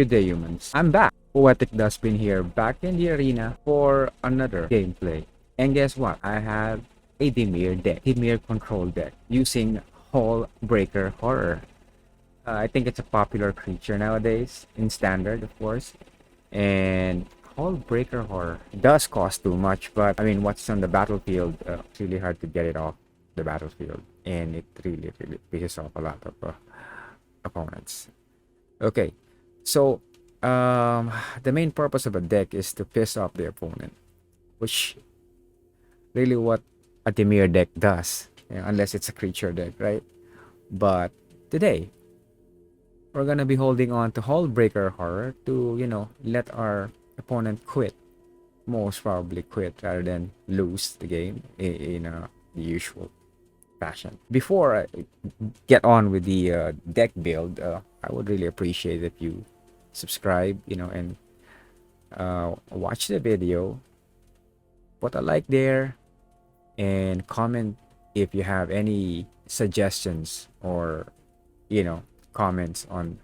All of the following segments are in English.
Good day, humans. I'm back. Poetic Dustbin here, back in the arena for another gameplay. And guess what? I have a Dimir deck, Dimir control deck, using Hullbreaker Horror. I think it's a popular creature nowadays, in standard, of course. And Hullbreaker Horror does cost too much, but I mean, what's on the battlefield, it's really hard to get it off the battlefield. And it really pisses off a lot of opponents. Okay, so the main purpose of a deck is to piss off the opponent, which really what a Dimir deck does, unless it's a creature deck, right? But today we're gonna be holding on to Hullbreaker Horror to let our opponent quit, most probably quit rather than lose the game in the usual fashion. Before I get on with the deck build, I would really appreciate if you subscribe, and watch the video, put a like there, and comment if you have any suggestions or comments on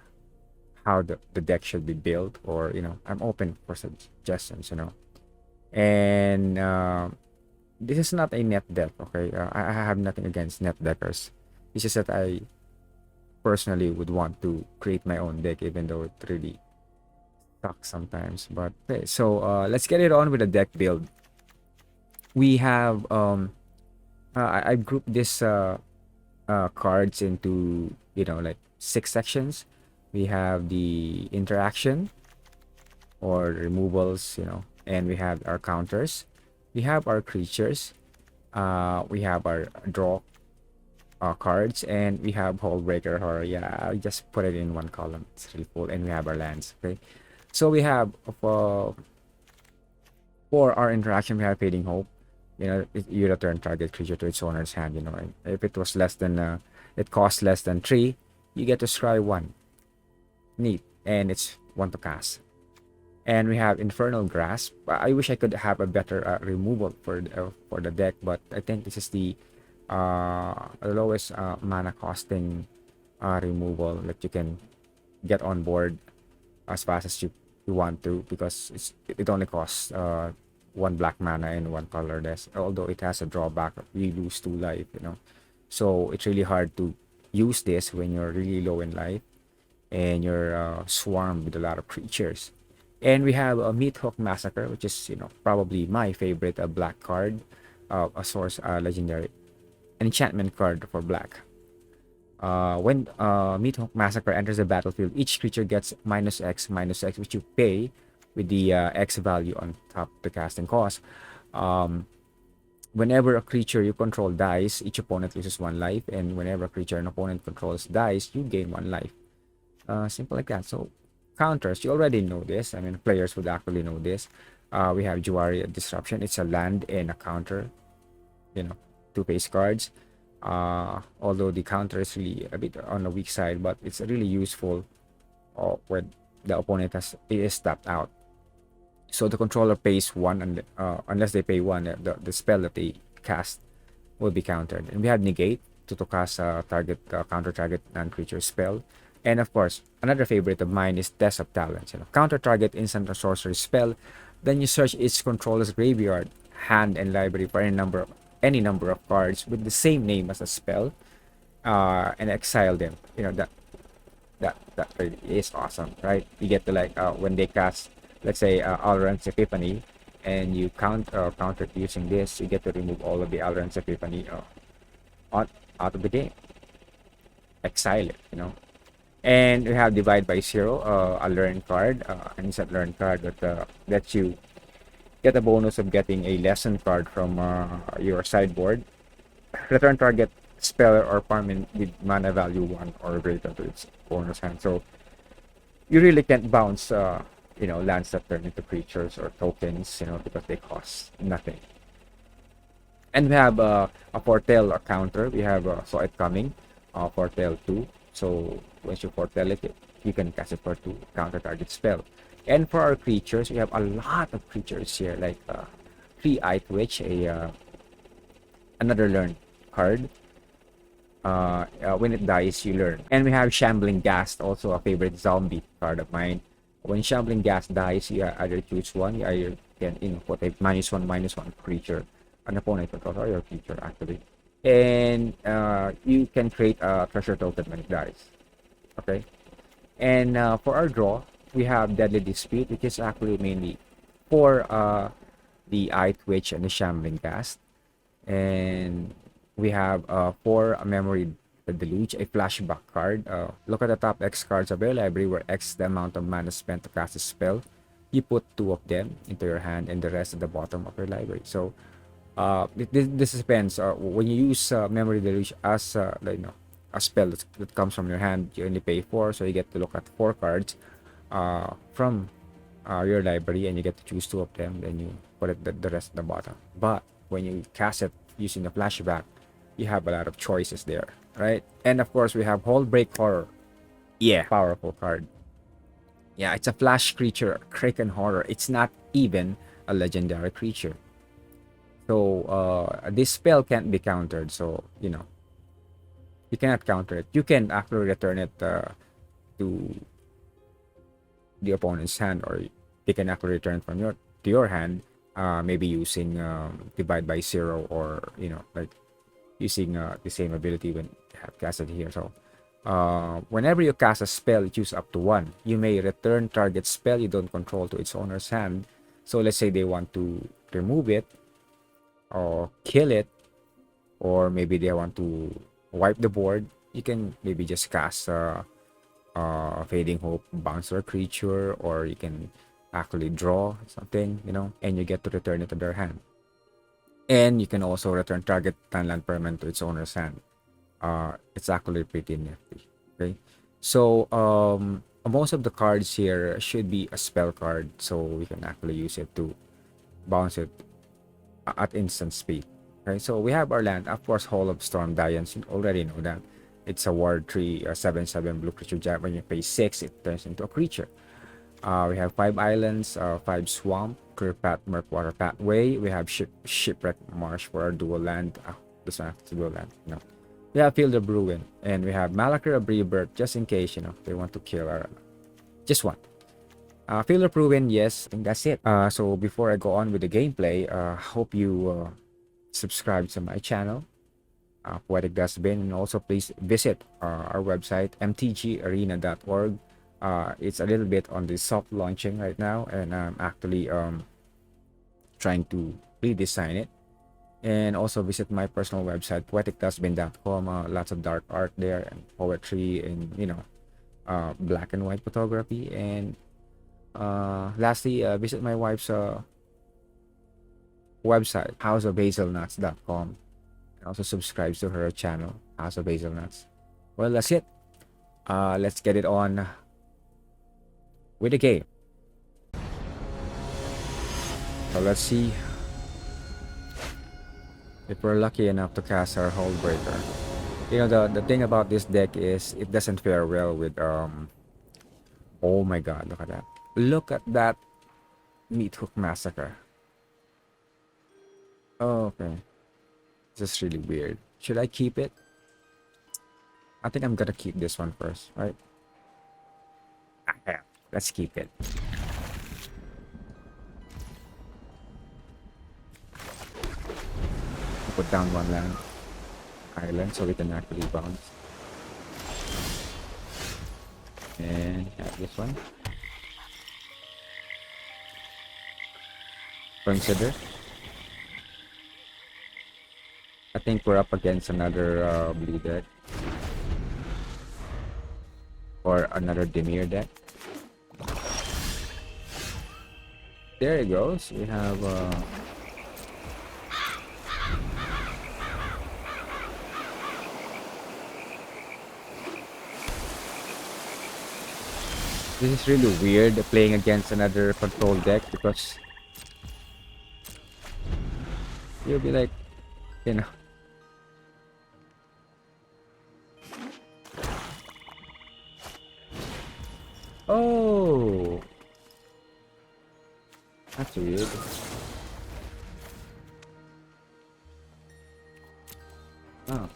how the deck should be built, or I'm open for suggestions. And this is not a net deck, okay? I have nothing against net deckers. It's just that I personally would want to create my own deck, even though it really sucks sometimes. But okay, so let's get it on with the deck build. We have I grouped this cards into like 6 sections. We have the interaction or removals, and we have our counters, we have our creatures, we have our draw cards, and we have Hullbreaker Horror. Yeah, I'll just put it in one column, it's really full. And we have our lands. Okay, so we have for our interaction, we have Fading Hope. You return target creature to its owner's hand. And if it was less than it costs less than 3, you get to scry 1. Neat. And it's 1 to cast. And we have Infernal Grasp. I wish I could have a better removal for the deck, but I think this is the lowest mana costing removal that you can get on board as fast as you want to, because it only costs 1 black mana and 1 colorless, although it has a drawback of you lose 2 life. So it's really hard to use this when you're really low in life and you're swarmed with a lot of creatures. And we have a Meathook Massacre, which is probably my favorite black card, a source legendary, an enchantment card for black. When Meathook Massacre enters the battlefield, each creature gets -X, which you pay with the X value on top of the casting cost. Whenever a creature you control dies, each opponent loses 1 life, and whenever a creature an opponent controls dies, you gain 1 life. Simple like that. So counters, you already know this. I mean, players would actually know this. We have Jwari Disruption. It's a land and a counter, 2 face cards. Although the counter is really a bit on the weak side, but it's really useful when the opponent is tapped out. So the controller pays 1, and unless they pay 1, the spell that they cast will be countered. And we have Negate to cast counter target non-creature spell. And of course, another favorite of mine is Test of Talents. Counter target instant or sorcery spell. Then you search its controller's graveyard, hand, and library for any number of cards with the same name as a spell, and exile them. That really is awesome, right? You get to when they cast, let's say, Alrund's Epiphany, and you counter using this, you get to remove all of the Alrund's Epiphany out of the game. Exile it, And we have Divide by 0, a learn card, an instant learn card that lets you get a bonus of getting a lesson card from your sideboard. Return target spell or permanent with mana value 1 or greater to its owner's hand. So you really can't bounce lands that turn into creatures or tokens, because they cost nothing. And we have a foretell or counter. We have Saw It Coming, foretell 2. So once you foretell it, you can cast it for 2 counter target spell. And for our creatures, we have a lot of creatures here, like 3 Eyetwitch, another learn card. When it dies, you learn. And we have Shambling Ghast, also a favorite zombie card of mine. When Shambling Ghast dies, you either choose one, you either can, put a -1/-1 creature, an opponent controls, or your creature actually. And you can create a treasure token when it dies. Okay. And for our draw, we have Deadly Dispute, which is actually mainly for the Eyetwitch and the Shambling Ghast. And we have for a Memory the Deluge, a flashback card. Look at the top X cards of your library, where X the amount of mana spent to cast a spell. You put 2 of them into your hand and the rest at the bottom of your library. So this depends. When you use Memory Deluge as a spell that comes from your hand, you only pay 4, so you get to look at 4 cards from your library, and you get to choose 2 of them. Then you put the rest at the bottom. But when you cast it using the flashback, you have a lot of choices there, right? And of course, we have Hullbreaker Horror. Yeah, powerful card. Yeah, it's a flash creature, Kraken Horror. It's not even a legendary creature. So this spell can't be countered. So you cannot counter it. You can actually return it to the opponent's hand, or they can actually return from to your hand. Maybe using divide by 0, or like using the same ability when you have casted here. So whenever you cast a spell, you choose up to 1. You may return target spell you don't control to its owner's hand. So let's say they want to remove it, or kill it, or maybe they want to wipe the board. You can maybe just cast Fading Hope, bounce their creature, or you can actually draw something, and you get to return it to their hand. And you can also return target land permanent to its owner's hand. It's actually pretty nifty. Okay, so most of the cards here should be a spell card, so we can actually use it to bounce it at instant speed. Okay, so we have our land, of course, Hall of Storm Giants. You already know that it's a Ward 3 7/7 blue creature giant. When you pay 6, it turns into a creature. We have 5 islands, 5 swamp, Clearwater Pathway. We have Shipwreck Marsh for our dual land. This one has dual land. No. We have Field of Ruin, and we have Malakir of Rebirth, just in case they want to kill our just one. Field of Ruin, yes, I think that's it. So before I go on with the gameplay, hope you subscribe to my channel, Poetic Dustbin, and also please visit our website, mtgarena.org. It's a little bit on the soft launching right now, and I'm actually trying to redesign it. And also visit my personal website, poeticdustbin.com. Lots of dark art there, and poetry, and black and white photography. And lastly, visit my wife's website, houseofhazelnuts.com, and also subscribe to her channel, House of Hazelnuts. Well, that's it. Let's get it on with the game. So let's see if we're lucky enough to cast our Hullbreaker. The thing about this deck is it doesn't fare well with oh my god, look at that. Look at that Meathook Massacre. Oh, okay. This is really weird. Should I keep it? I think I'm gonna keep this one first, right? Okay, let's keep it. Put down one land island so we can actually bounce. And have this one. Consider. I think we're up against another blue deck. Or another Dimir deck. There it goes. We have this is really weird playing against another control deck, because you'll be like, oh, that's weird. Oh,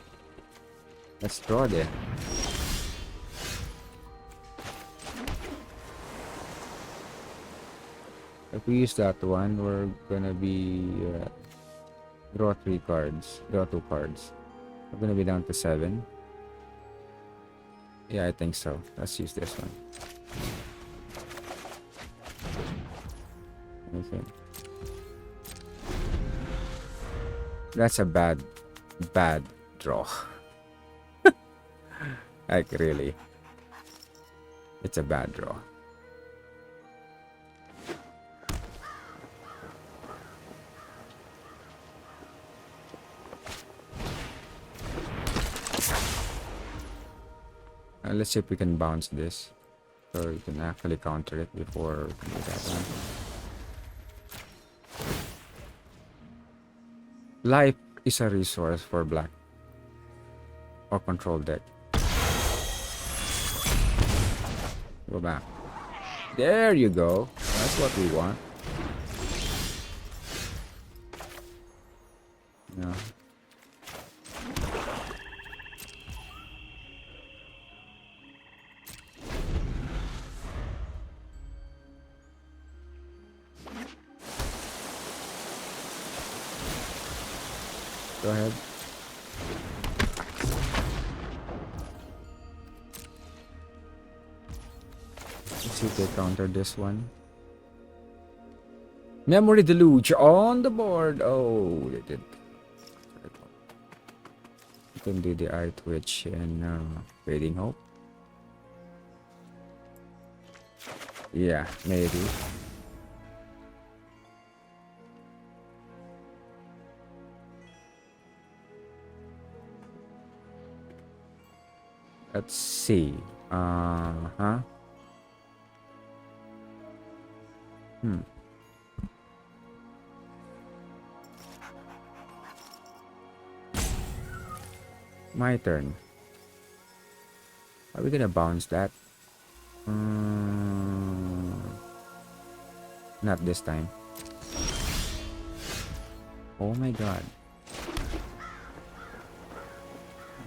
let's draw there. If we use that one, we're gonna be draw 3 cards, draw 2 cards. We're gonna be down to 7. Yeah, I think so. Let's use this one. Okay. That's a bad draw. Like, really. It's a bad draw. Let's see if we can bounce this. So we can actually counter it before we do that one. Life is a resource for black or control deck. Go back. There you go. That's what we want. Yeah. Go ahead. Let's see if they counter this one. Memory Deluge on the board. Oh, they did. You can do the Eyetwitch and Fading Hope. Yeah, maybe. Let's see. My turn. Are we gonna bounce that? Not this time. Oh my god.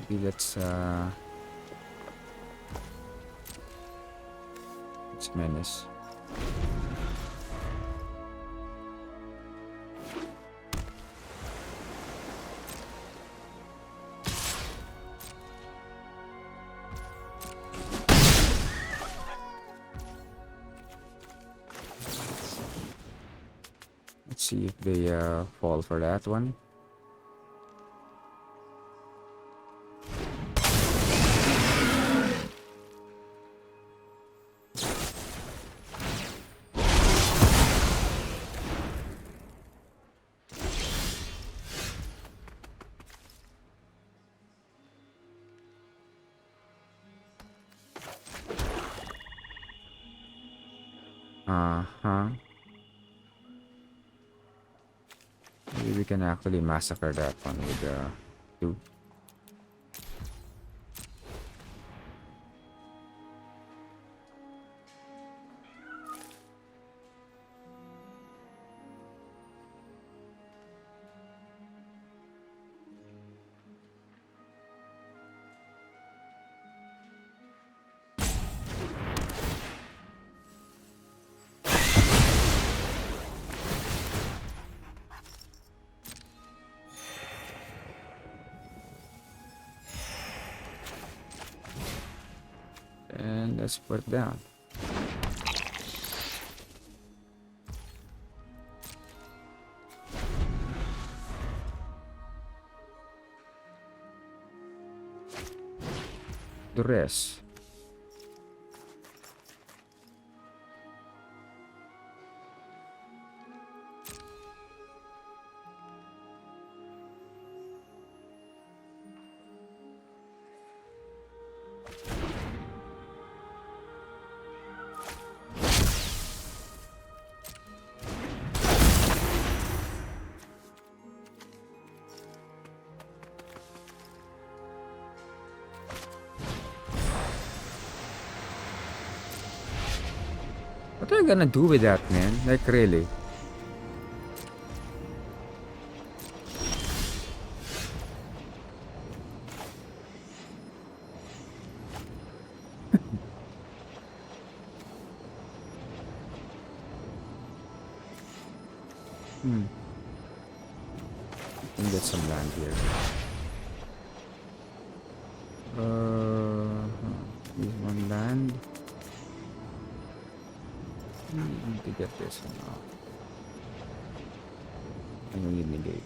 Maybe let's menace. Let's see if they fall for that one. Maybe we can actually massacre that one with 2. And let's put it down. The rest. What are you gonna do with that, man? Like, really? Hmm. Can get some land here. Use one land. Need to get this one off. And we need negate.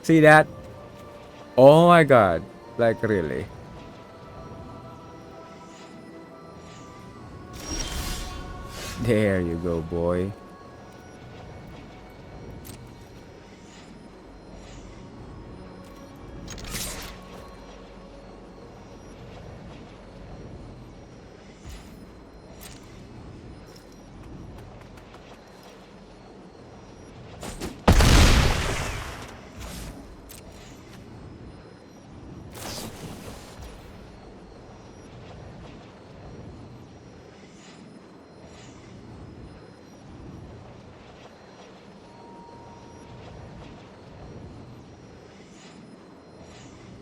See that? Oh my god. Like really. There you go, boy.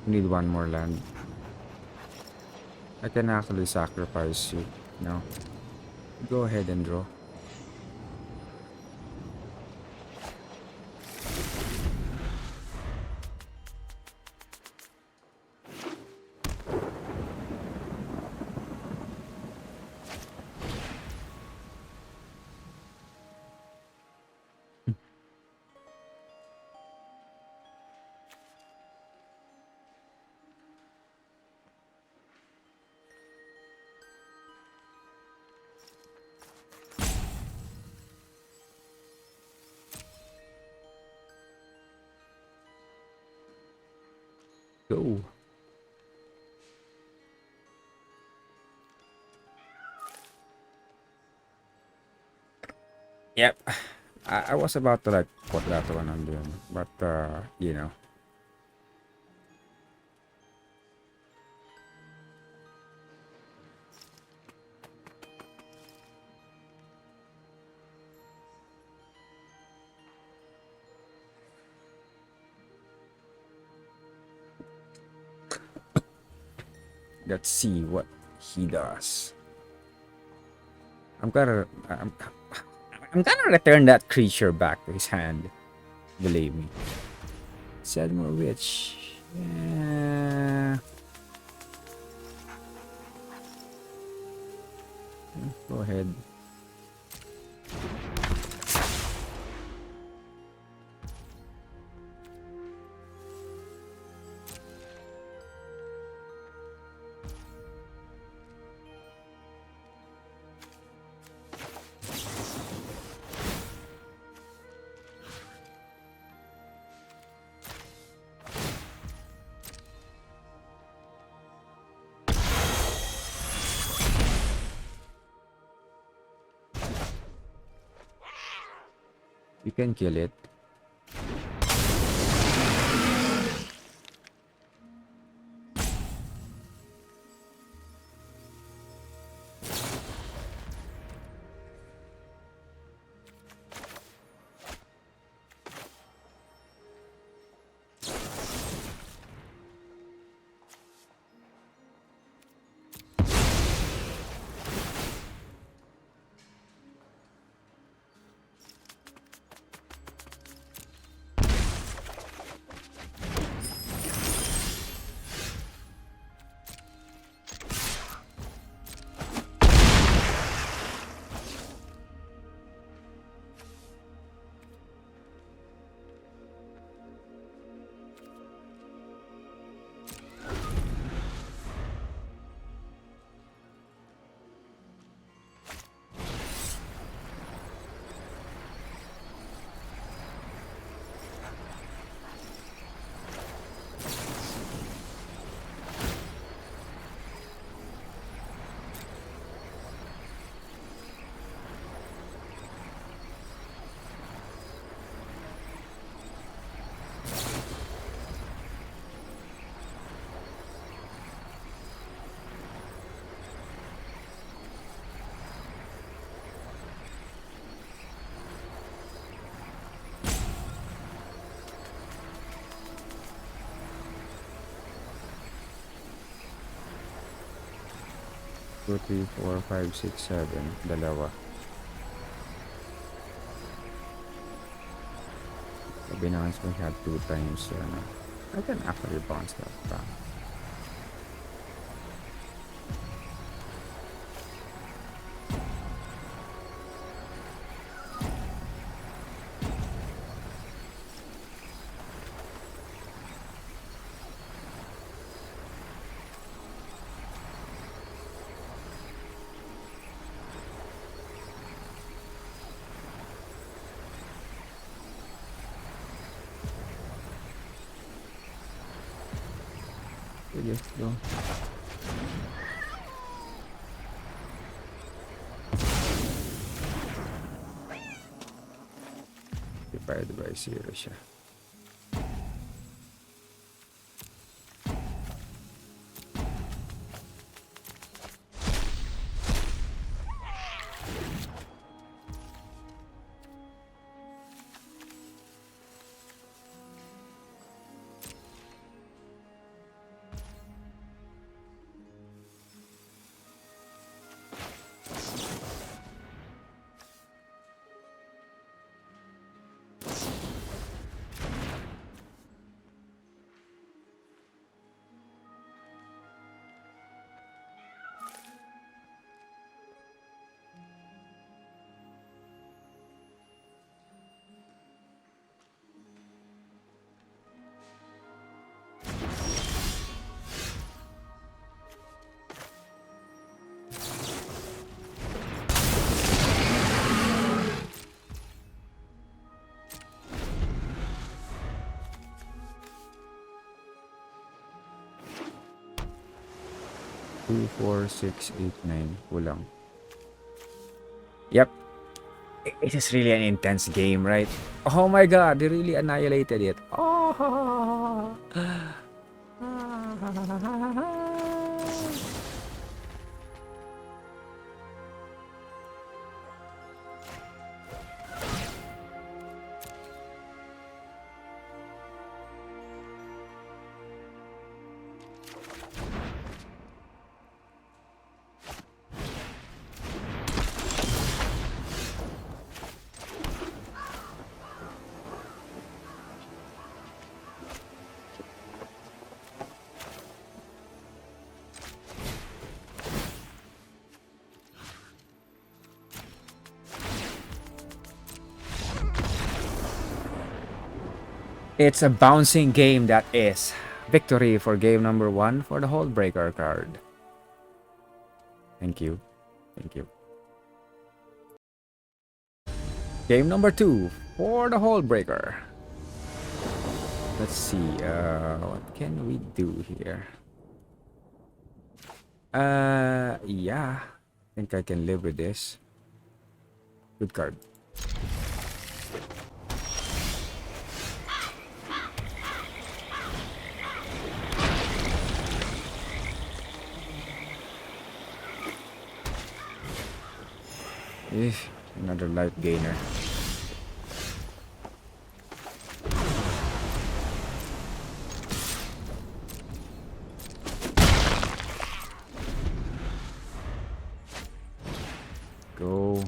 Need one more land. I can actually sacrifice you. No. Go ahead and draw. Go. Yep. I was about to like put that one on there, but you know, Let's see what he does. I'm gonna return that creature back to his hand. Believe me. Sedmore Witch. Yeah. Go ahead. You can kill it. Two, three, four, five, six, seven. Dalawa. Binance we have 2 times. I can actually bounce that back. Let's go. Divided by 0 siya. Two, four, six, eight, nine. Kulang. Yep. It is really an intense game, right? Oh my god, they really annihilated it. Oh. It's a bouncing game that is. Victory for game number 1 for the Hullbreaker card. Thank you. Thank you. Game number 2 for the Hullbreaker. Let's see. What can we do here? Yeah. I think I can live with this. Good card. Another life gainer. Go.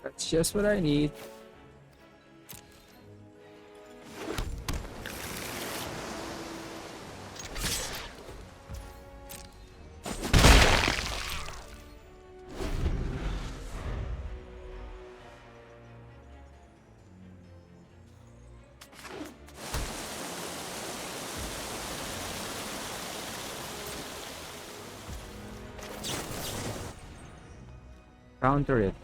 That's just what I need. Counter it.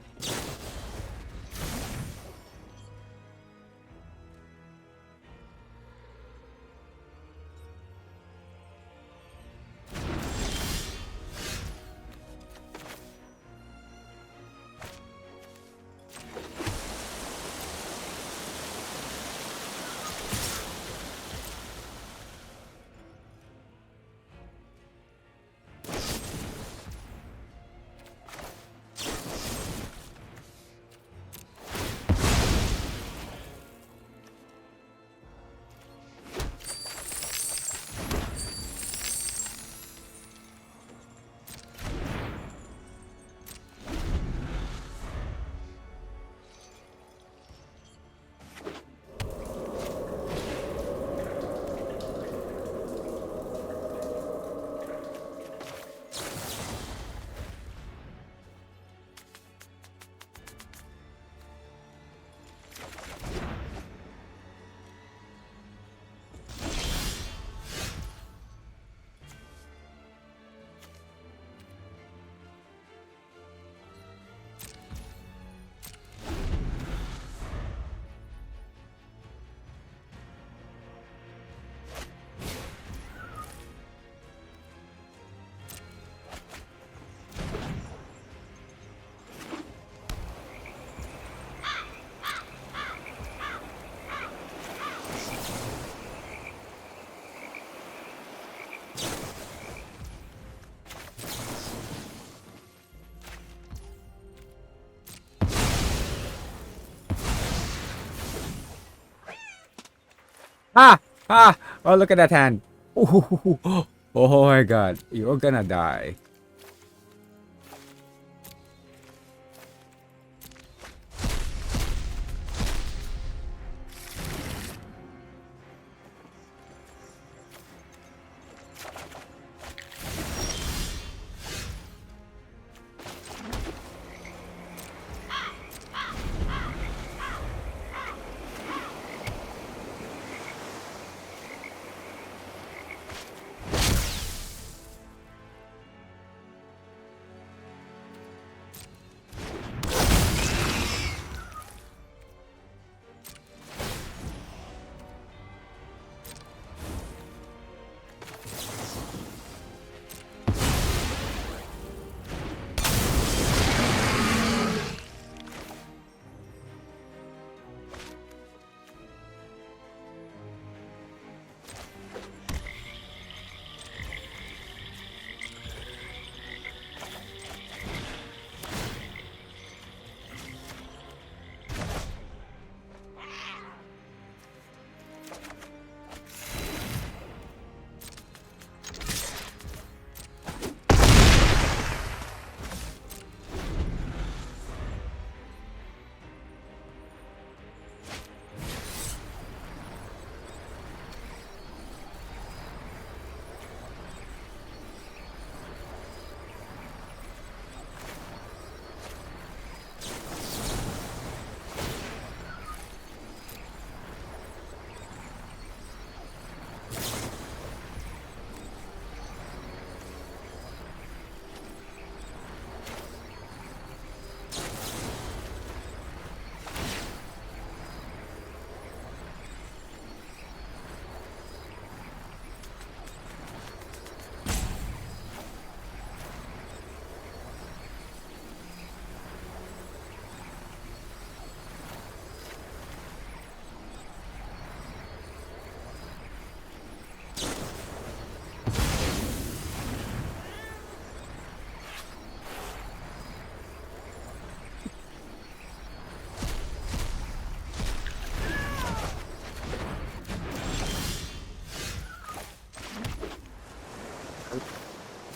Ah! Ah! Oh, look at that hand. Oh, oh my god. You're gonna die.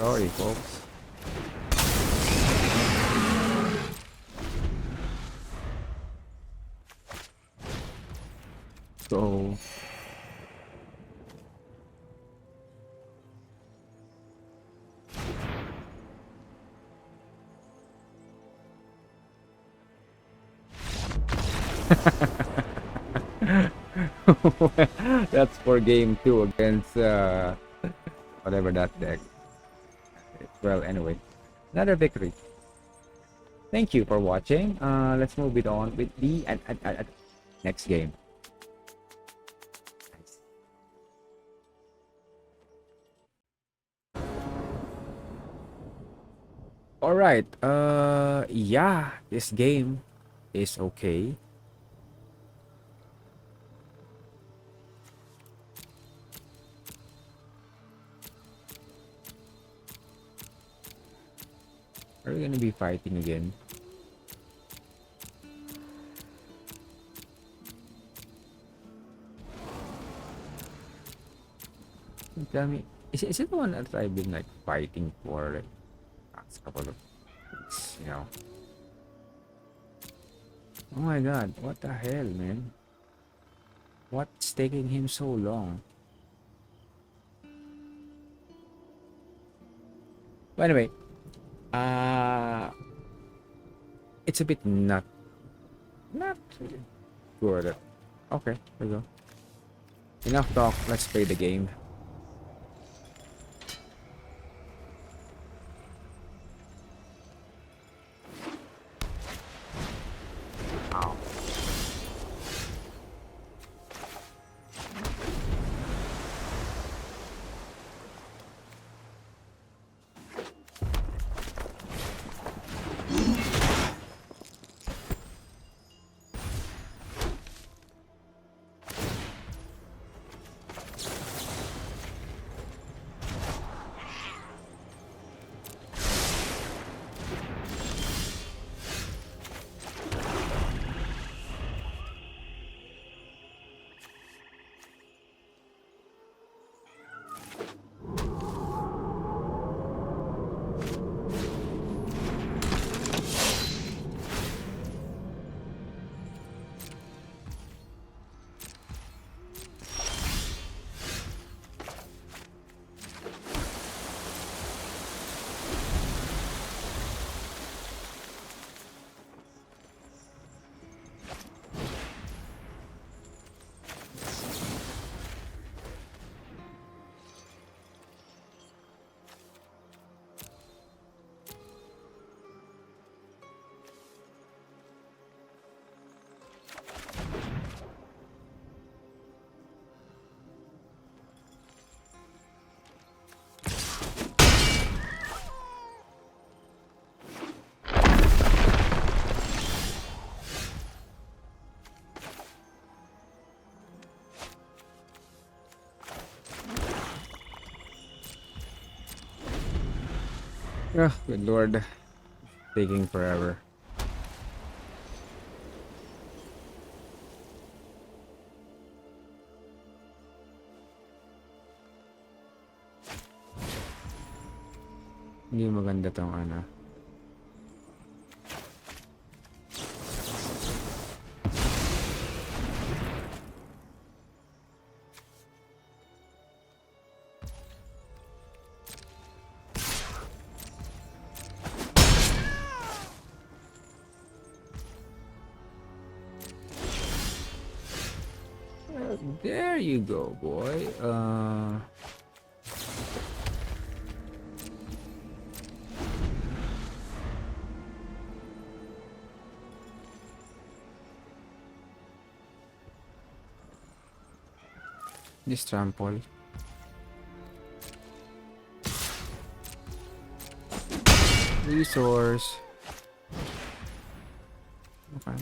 Sorry, folks. So that's for game 2 against whatever that deck. Well, anyway, another victory. Thank you for watching. Let's move it on with the next game. All right. Yeah, this game is okay. Are we gonna be fighting again? Tell me, is it the one that I've been like fighting for like past couple of weeks, you know? Oh my god, what the hell, man? What's taking him so long? But anyway, it's a bit not good. Okay, there we go. Enough talk, let's play the game. Ow. Oh, good lord. Taking forever. Hindi maganda tong ano. There you go, boy. This trample. Resource. Okay.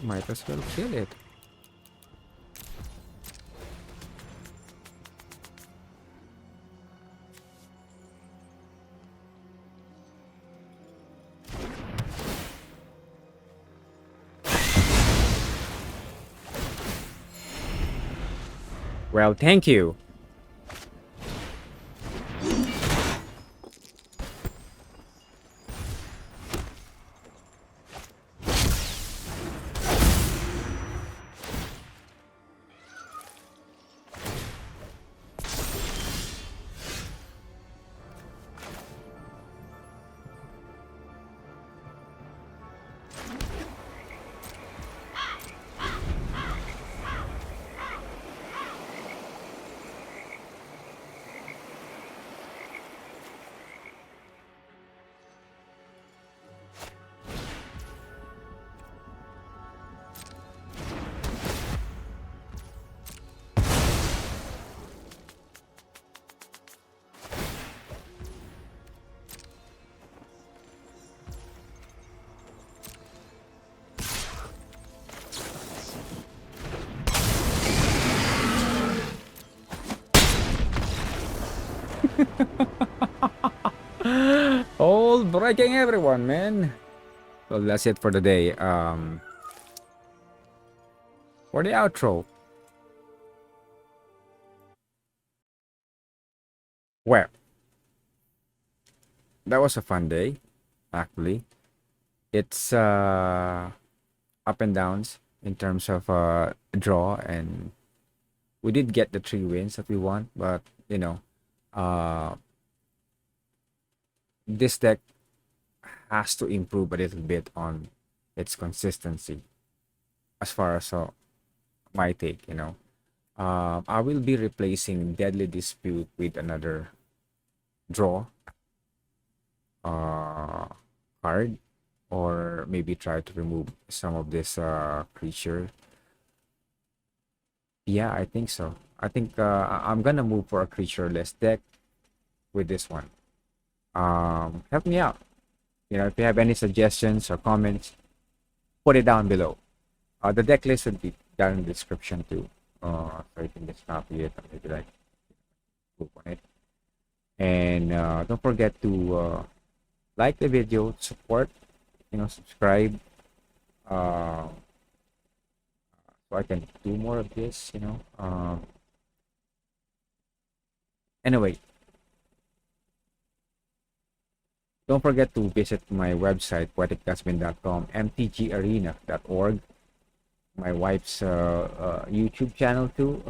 Might as well kill it. Well, thank you. All breaking everyone, man. Well, that's it for the day. For the outro. Well, that was a fun day, actually. It's up and downs in terms of draw, and we did get the 3 wins that we want, but you know, uh, this deck has to improve a little bit on its consistency as far as my take, you know. I will be replacing Deadly Dispute with another draw card, or maybe try to remove some of this creature. Yeah, I think so. I think I'm gonna move for a creatureless deck with this one. Help me out. You know, if you have any suggestions or comments, put it down below. The deck list will be down in the description too. So you can just copy it and maybe like click on it. And don't forget to like the video, support, you know, subscribe, uh, so I can do more of this, you know. Anyway, don't forget to visit my website, poeticdustbin.com, mtgarena.org, my wife's YouTube channel too.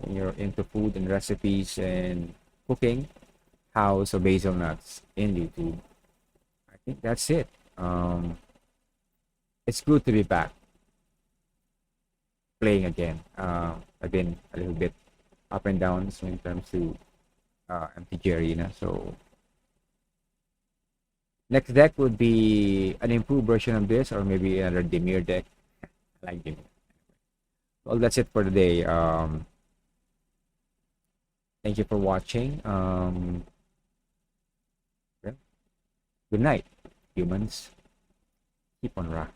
When you're into food and recipes and cooking, House of Basil Nuts in YouTube. I think that's it. It's good to be back playing again. I've been a little bit up and down in terms to MTG Arena. So next deck would be an improved version of this, or maybe another Dimir deck. I like Dimir. Well, that's it for today. Thank you for watching. Well, good night, humans. Keep on rocking.